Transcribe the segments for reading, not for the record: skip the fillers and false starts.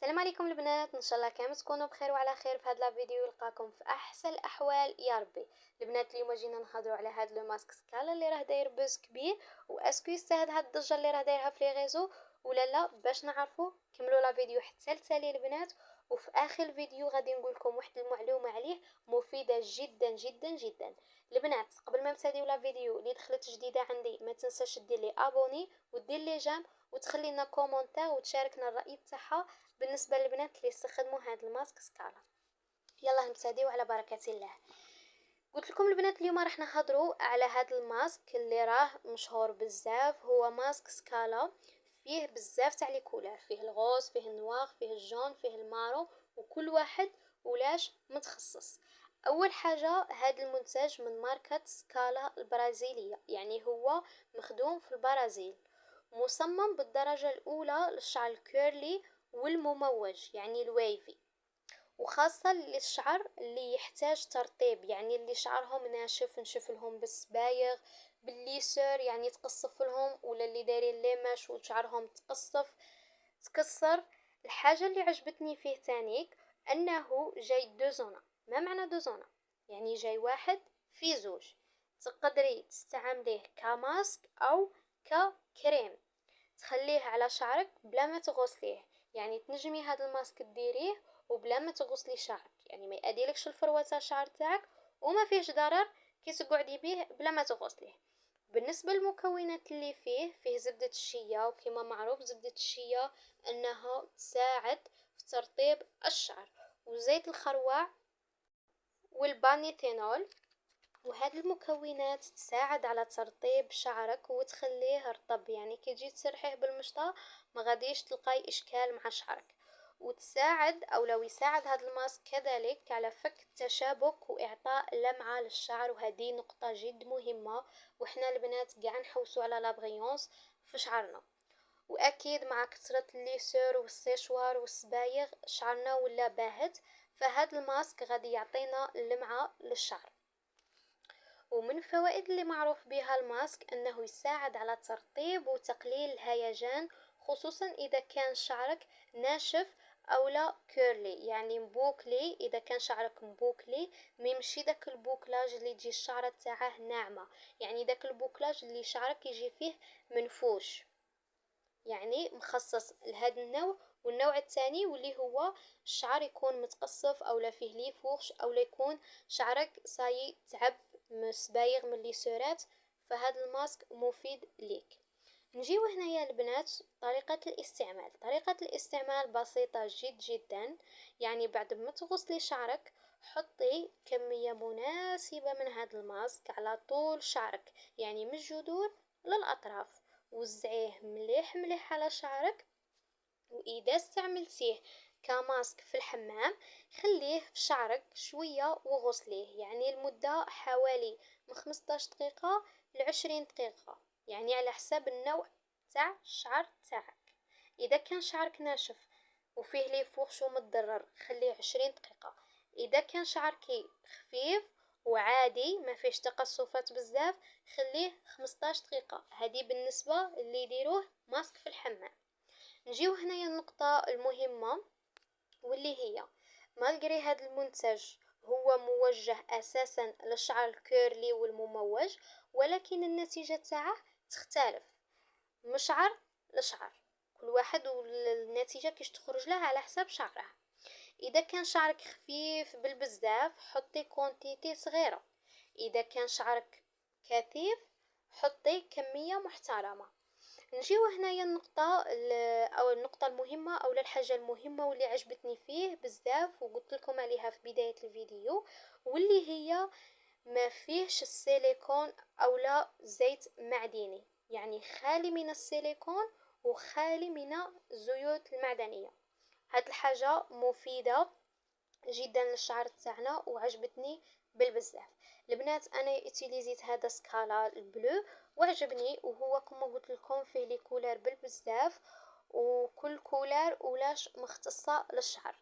السلام عليكم البنات، ان شاء الله كامل تكونوا بخير وعلى خير. في هذا الفيديو نلقاكم في احسن الاحوال يا ربي. البنات اليوم جينا نهضروا على هذا لو ماسك سكالا اللي راه داير بوز كبير، واسكو يستاهل هاد الضجه اللي راه دايرها في لي ريزو ولا لا. باش نعرفوا كملوا لا فيديو حتى لتالي البنات. وفي اخر الفيديو غادي نقول لكم واحد المعلومه عليه مفيده جدا جدا جدا. البنات قبل ما نبتديو لا فيديو، اللي دخلت جديده عندي ما تنساش دير لي ابوني ودير لي جيم وتخلي لنا كومونتير وتشاركنا الراي تاعها بالنسبه للبنات اللي يستخدموا هذا الماسك سكالا. يلا نبتديو على بركه الله. قلت لكم البنات اليوم راح نهضروا على هذا الماسك اللي راه مشهور بزاف. هو ماسك سكالا، فيه بزاف تاع لي كولور، فيه الغوز، فيه النواغ، فيه الجون، فيه المارو، وكل واحد ولاش متخصص. اول حاجه هذا المنتج من ماركه سكالا البرازيليه، يعني هو مخدوم في البرازيل، مصمم بالدرجه الاولى للشعر الكيرلي والمموج يعني الويفي، وخاصة للشعر اللي يحتاج ترطيب، يعني اللي شعرهم ناشف نشف لهم بالسبايغ بالليسر، يعني تقصف لهم، ولا اللي دايرين ليماش وشعرهم تكسر. الحاجة اللي عجبتني فيه تانيك انه جاي دوزونا. ما معنى دوزونا؟ يعني جاي واحد في زوج، تقدري تستعمليه كماسك او ككريم تخليه على شعرك بلا ما تغسليه. يعني تنجمي هذا الماسك ديريه وبلا ما تغسلي شعرك، يعني ما يأذيلكش الفروه تاع الشعر تاعك، وما فيهش ضرر كي تقعدي بيه بلا ما تغسليه. بالنسبه للمكونات اللي فيه زبده الشيا، وكما معروف زبده الشيا انها تساعد في ترطيب الشعر، وزيت الخروع والبانيثينول. وهذه المكونات تساعد على ترطيب شعرك وتخليه رطب، يعني كي تجي تسرحيه بالمشطة ما غاديش تلقاي اشكال مع شعرك. وتساعد او لو يساعد هذا الماسك كذلك على فك التشابك واعطاء لمعة للشعر، وهذه نقطة جد مهمة، وإحنا البنات قاع نحوسوا على لابغيونس في شعرنا. واكيد مع كثرة الليسور والسيشوار والسبايغ شعرنا ولا باهت، فهذا الماسك غادي يعطينا لمعة للشعر. ومن الفوائد اللي معروف بها الماسك انه يساعد على ترطيب وتقليل الهيجان، خصوصا اذا كان شعرك ناشف او لا كيرلي، يعني مبوكلي. اذا كان شعرك مبوكلي ميمشي داك البوكلاج اللي تجي الشعرة تاعه ناعمة، يعني داك البوكلاج اللي شعرك يجي فيه منفوش، يعني مخصص لهذا النوع. والنوع الثاني واللي هو الشعر يكون متقصف او لا فيه ليفوخش او لا يكون شعرك صاي تعب سبايغ من الليسورات، فهذا الماسك مفيد ليك. نجيو هنايا البنات طريقة الاستعمال بسيطة جدا. يعني بعد ما تغسلي شعرك حطي كمية مناسبة من هذا الماسك على طول شعرك، يعني من الجذور للأطراف، وزعيه مليح مليح على شعرك. واذا استعملتيه كماسك في الحمام خليه في شعرك شوية وغسليه، يعني المدة حوالي من 15 دقيقة ل20 دقيقة، يعني على حساب النوع تاع الشعر تاعك. اذا كان شعرك ناشف وفيه لي فوخش ومتضرر خليه 20 دقيقة. اذا كان شعرك خفيف وعادي ما فيش تقصفات بزاف خليه 15 دقيقة. هذه بالنسبة اللي يديروه ماسك في الحمام. نجيو هنايا النقطة المهمة، واللي هي مالغري هذا المنتج هو موجه اساسا للشعر الكيرلي والمموج، ولكن النتيجة تاعه تختلف من شعر لشعر، كل واحد والنتيجة كيش تخرج له على حساب شعره. اذا كان شعرك خفيف بالبزاف حطي كونتيتي صغيرة، اذا كان شعرك كثيف حطي كمية محترمة. نجيو هنايا النقطة المهمة او الحاجة المهمة واللي عجبتني فيه بزاف وقلت لكم عليها في بداية الفيديو، واللي هي ما فيهش السيليكون او لا زيت معدني، يعني خالي من السيليكون وخالي من الزيوت المعدنية. هاد الحاجة مفيدة جدا للشعر تاعنا وعجبتني بالبزاف. البنات انا اتيليزيت هذا سكالا البلو وعجبني، وهو كما قلت لكم فيه لي كولر بالبزاف، وكل كولر ولاش مختصة للشعر.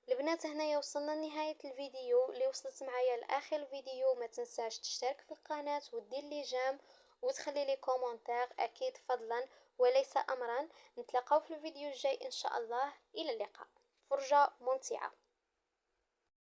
البنات هنايا وصلنا لنهاية الفيديو. اللي وصلت معايا لاخر الفيديو ما تنساش تشترك في القناة ودير لي جيم وتخلي لي كومنتير اكيد فضلا، وليس أمرا. نتلاقاو في الفيديو الجاي إن شاء الله. إلى اللقاء. فرجة ممتعة.